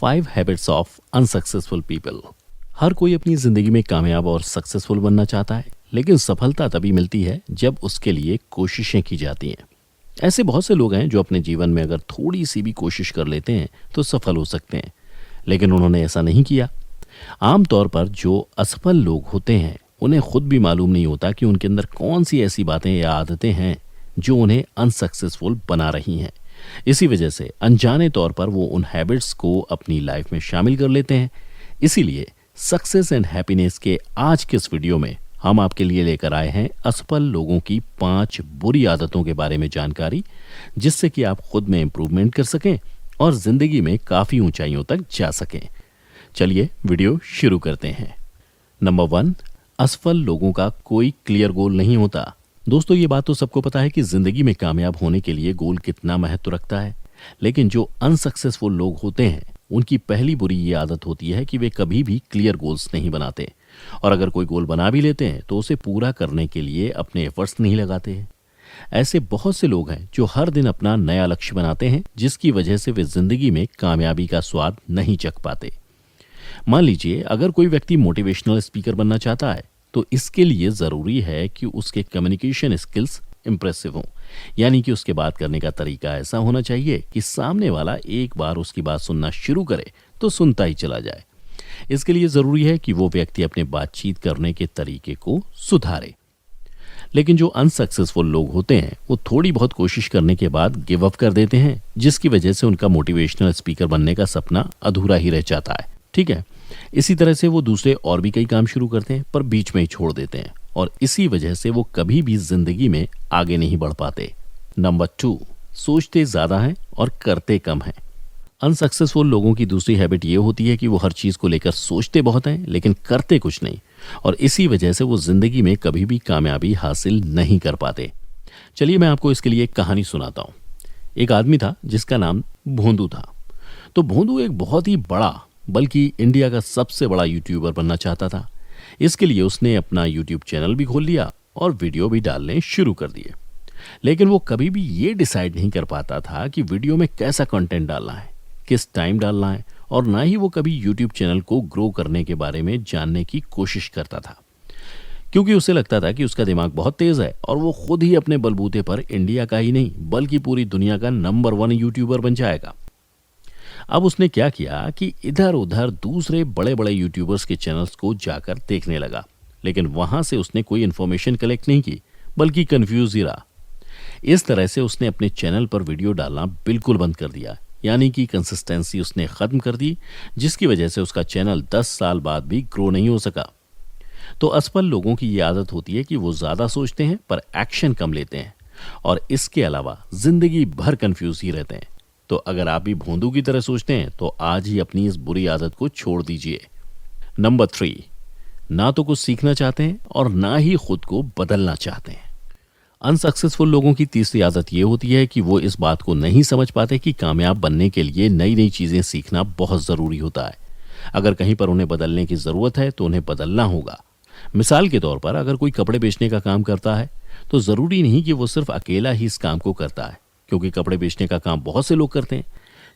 5 habits of unsuccessful people. हर कोई अपनी जिंदगी में कामयाब और सक्सेसफुल बनना चाहता है, लेकिन सफलता तभी मिलती है जब उसके लिए कोशिशें की जाती हैं। ऐसे बहुत से लोग हैं जो अपने जीवन में अगर थोड़ी सी भी कोशिश कर लेते हैं तो सफल हो सकते हैं, लेकिन उन्होंने ऐसा नहीं किया। आमतौर पर जो असफल लोग होते हैं उन्हें खुद भी मालूम नहीं होता कि उनके अंदर कौन सी ऐसी बातें या आदतें हैं जो उन्हें अनसक्सेसफुल बना रही हैं। इसी वजह से अनजाने तौर पर वो उन हैबिट्स को अपनी लाइफ में शामिल कर लेते हैं। इसीलिए सक्सेस एंड हैप्पीनेस के आज के इस वीडियो में हम आपके लिए लेकर आए हैं असफल लोगों की 5 बुरी आदतों के बारे में जानकारी, जिससे कि आप खुद में इंप्रूवमेंट कर सकें और जिंदगी में काफी ऊंचाइयों तक जा सकें। चलिए वीडियो शुरू करते हैं। नंबर 1, असफल लोगों का कोई क्लियर गोल नहीं होता। दोस्तों, ये बात तो सबको पता है कि जिंदगी में कामयाब होने के लिए गोल कितना महत्व रखता है, लेकिन जो अनसक्सेसफुल लोग होते हैं उनकी पहली बुरी ये आदत होती है कि वे कभी भी क्लियर गोल्स नहीं बनाते, और अगर कोई गोल बना भी लेते हैं तो उसे पूरा करने के लिए अपने एफर्ट्स नहीं लगाते हैं। ऐसे बहुत से लोग हैं जो हर दिन अपना नया लक्ष्य बनाते हैं, जिसकी वजह से वे जिंदगी में कामयाबी का स्वाद नहीं चख पाते। मान लीजिए अगर कोई व्यक्ति मोटिवेशनल स्पीकर बनना चाहता है तो इसके लिए जरूरी है कि उसके कम्युनिकेशन स्किल्स इंप्रेसिव हों, यानी कि उसके बात करने का तरीका ऐसा होना चाहिए कि सामने वाला एक बार उसकी बात सुनना शुरू करे तो सुनता ही चला जाए। इसके लिए जरूरी है कि वो व्यक्ति अपने बातचीत करने के तरीके को सुधारे। लेकिन जो अनसक्सेसफुल लोग होते हैं वो थोड़ी बहुत कोशिश करने के बाद गिव अप कर देते हैं, जिसकी वजह से उनका मोटिवेशनल स्पीकर बनने का सपना अधूरा ही रह जाता है। ठीक है, इसी तरह से वो दूसरे और भी कई काम शुरू करते हैं पर बीच में ही छोड़ देते हैं, और इसी वजह से वो कभी भी जिंदगी में आगे नहीं बढ़ पाते। नंबर 2, सोचते ज्यादा हैं और करते कम हैं। अनसक्सेसफुल लोगों की दूसरी हैबिट ये होती है कि वो हर चीज को लेकर सोचते बहुत हैं लेकिन करते कुछ नहीं, और इसी वजह से वो जिंदगी में कभी भी कामयाबी हासिल नहीं कर पाते। चलिए मैं आपको इसके लिए एक कहानी सुनाता हूँ। एक आदमी था जिसका नाम भोंदू था। तो भोंदू एक बहुत ही बड़ा, बल्कि इंडिया का सबसे बड़ा यूट्यूबर बनना चाहता था। इसके लिए उसने अपना यूट्यूब चैनल भी खोल लिया और वीडियो भी डालने शुरू कर दिए। लेकिन वो कभी भी ये डिसाइड नहीं कर पाता था कि वीडियो में कैसा कंटेंट डालना है, किस टाइम डालना है, और ना ही वो कभी यूट्यूब चैनल को ग्रो करने के बारे में जानने की कोशिश करता था, क्योंकि उसे लगता था कि उसका दिमाग बहुत तेज है और वो खुद ही अपने बलबूते पर इंडिया का ही नहीं बल्कि पूरी दुनिया का नंबर 1 यूट्यूबर बन जाएगा। अब उसने क्या किया कि इधर उधर दूसरे बड़े बड़े यूट्यूबर्स के चैनल्स को जाकर देखने लगा, लेकिन वहां से उसने कोई इन्फॉर्मेशन कलेक्ट नहीं की बल्कि कंफ्यूज ही रहा। इस तरह से उसने अपने चैनल पर वीडियो डालना बिल्कुल बंद कर दिया, यानी कि कंसिस्टेंसी उसने खत्म कर दी, जिसकी वजह से उसका चैनल 10 साल बाद भी ग्रो नहीं हो सका। तो असफल लोगों की ये आदत होती है कि वो ज्यादा सोचते हैं पर एक्शन कम लेते हैं, और इसके अलावा जिंदगी भर कंफ्यूज ही रहते हैं। तो अगर आप भी भोंदू की तरह सोचते हैं तो आज ही अपनी इस बुरी आदत को छोड़ दीजिए। नंबर 3, ना तो कुछ सीखना चाहते हैं और ना ही खुद को बदलना चाहते हैं। अनसक्सेसफुल लोगों की तीसरी आदत ये होती है कि वो इस बात को नहीं समझ पाते कि कामयाब बनने के लिए नई नई चीजें सीखना बहुत जरूरी होता है। अगर कहीं पर उन्हें बदलने की जरूरत है तो उन्हें बदलना होगा। मिसाल के तौर पर अगर कोई कपड़े बेचने का काम करता है तो जरूरी नहीं कि वो सिर्फ अकेला ही इस काम को करता है, क्योंकि कपड़े बेचने का काम बहुत से लोग करते हैं।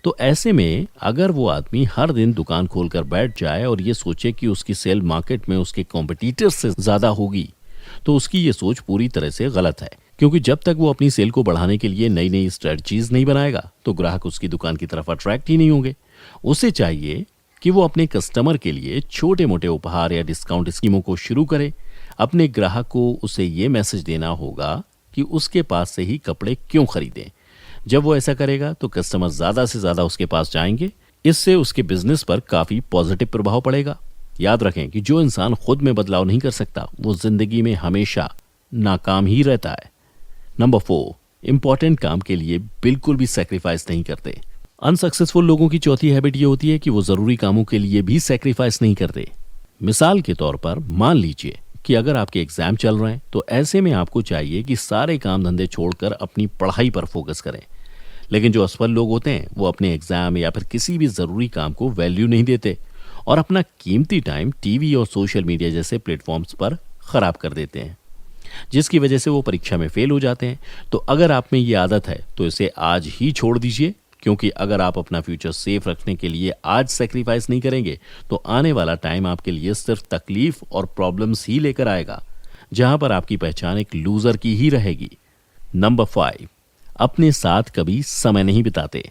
तो ऐसे में अगर वो आदमी हर दिन दुकान खोलकर बैठ जाए और ये सोचे कि उसकी सेल मार्केट में उसके कॉम्पिटिटर्स से ज्यादा होगी, तो उसकी ये सोच पूरी तरह से गलत है, क्योंकि जब तक वो अपनी सेल को बढ़ाने के लिए नई नई स्ट्रेटजीज नहीं बनाएगा तो ग्राहक उसकी दुकान की तरफ अट्रैक्ट ही नहीं होंगे। उसे चाहिए कि वो अपने कस्टमर के लिए छोटे मोटे उपहार या डिस्काउंट स्कीमों को शुरू करे। अपने ग्राहक को उसे ये मैसेज देना होगा कि उसके पास से ही कपड़े क्यों खरीदें। जब वो ऐसा करेगा तो कस्टमर ज्यादा से ज्यादा उसके पास जाएंगे। इससे उसके बिजनेस पर काफी पॉजिटिव प्रभाव पड़ेगा। याद रखें कि जो इंसान खुद में बदलाव नहीं कर सकता वो जिंदगी में हमेशा नाकाम ही रहता है। नंबर 4, इंपॉर्टेंट काम के लिए बिल्कुल भी सैक्रिफाइस नहीं करते। अनसक्सेसफुल लोगों की चौथी हैबिट ये होती है कि वो जरूरी कामों के लिए भी सैक्रिफाइस नहीं करते। मिसाल के तौर पर मान लीजिए कि अगर आपके एग्जाम चल रहे हैं तो ऐसे में आपको चाहिए कि सारे काम धंधे छोड़कर अपनी पढ़ाई पर फोकस करें। लेकिन जो असफल लोग होते हैं वो अपने एग्जाम या फिर किसी भी जरूरी काम को वैल्यू नहीं देते और अपना कीमती टाइम टीवी और सोशल मीडिया जैसे प्लेटफॉर्म्स पर खराब कर देते हैं, जिसकी वजह से वो परीक्षा में फेल हो जाते हैं। तो अगर आप में ये आदत है तो इसे आज ही छोड़ दीजिए, क्योंकि अगर आप अपना फ्यूचर सेफ रखने के लिए आज सेक्रीफाइस नहीं करेंगे तो आने वाला टाइम आपके लिए सिर्फ तकलीफ और प्रॉब्लम्स ही लेकर आएगा, जहां पर आपकी पहचान एक लूजर की ही रहेगी। नंबर 5, अपने साथ कभी समय नहीं बिताते।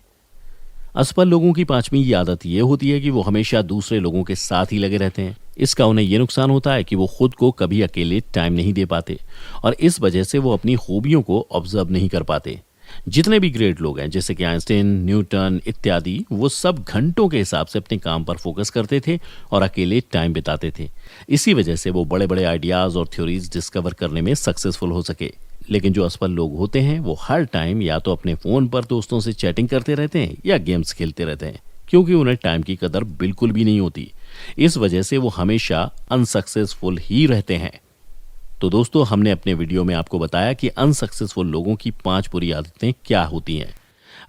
असफल लोगों की पांचवी ये आदत ये होती है कि वो हमेशा दूसरे लोगों के साथ ही लगे रहते हैं। इसका उन्हें ये नुकसान होता है कि वो खुद को कभी अकेले टाइम नहीं दे पाते और इस वजह से वो अपनी खूबियों को ऑब्जर्व नहीं कर पाते। जितने भी ग्रेट लोग हैं जैसे कि आइंस्टीन, न्यूटन इत्यादि, वो सब घंटों के हिसाब से अपने काम पर फोकस करते थे और अकेले टाइम बिताते थे। इसी वजह से वो बड़े बड़े आइडियाज और थ्योरीज डिस्कवर करने में सक्सेसफुल हो सके। लेकिन जो असफल लोग होते हैं वो हर टाइम या तो अपने फोन पर दोस्तों से चैटिंग करते रहते हैं या गेम्स खेलते रहते हैं, क्योंकि उन्हें टाइम की कदर बिल्कुल भी नहीं होती। इस वजह से वो हमेशा अनसक्सेसफुल ही रहते हैं। तो दोस्तों, हमने अपने वीडियो में आपको बताया कि अनसक्सेसफुल लोगों की 5 बुरी आदतें क्या होती हैं।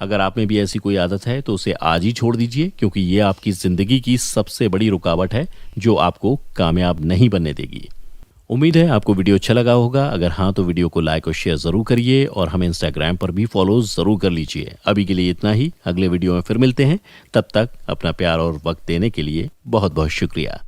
अगर आप में भी ऐसी कोई आदत है तो उसे आज ही छोड़ दीजिए, क्योंकि ये आपकी जिंदगी की सबसे बड़ी रुकावट है जो आपको कामयाब नहीं बनने देगी। उम्मीद है आपको वीडियो अच्छा लगा होगा। अगर हाँ तो वीडियो को लाइक और शेयर जरूर करिए और हमें इंस्टाग्राम पर भी फॉलो जरूर कर लीजिए। अभी के लिए इतना ही, अगले वीडियो में फिर मिलते हैं। तब तक अपना प्यार और वक्त देने के लिए बहुत बहुत शुक्रिया।